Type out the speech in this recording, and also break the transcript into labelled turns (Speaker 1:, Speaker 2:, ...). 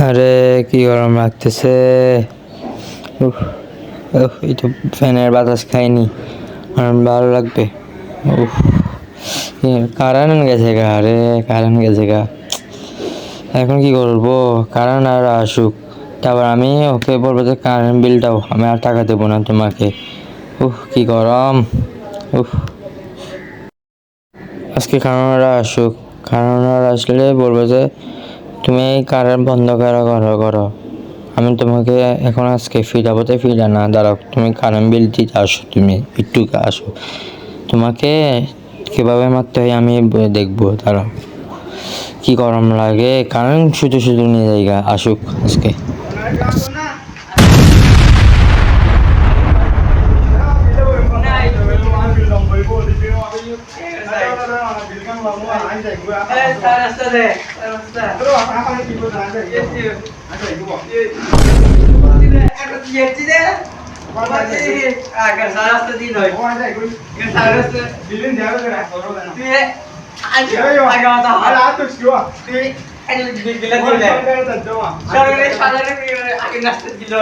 Speaker 1: আরে কি গরম লাগতেছে। উফ, উফ, এই তো ফ্যানের বাতাস খাইনি, আর ভালো লাগবে। উফ, কারেন্ট গেছে গা, আরে কারেন্ট গেছে গা। এখন কি করবো? কারেন্ট আর আসুক, তারপর আমি ওকে বলবো যে কারেন্ট বিলটাও আমি আর টাকা দেবো না তোমাকে। উফ, কি গরম। উফ, আজকে কারেন্টরা আসুক, কারেন্টরা আসলে বলবো যে তুমি কারেন্ট বন্ধ করো করো করো। আমি তোমাকে এখন আজকে ফিরাবো, তো ফিরা না, দাঁড়াও, তুমি কারেন্ট বিল দিতে আসো, তুমি একটু আসো, তোমাকে কীভাবে মারতে হয় আমি দেখবো, দাঁড়াও। কি গরম লাগে, কারেন্ট শুধু শুধু নিয়ে যাই, আসুক আজকে।
Speaker 2: আগে নাস্তা দিল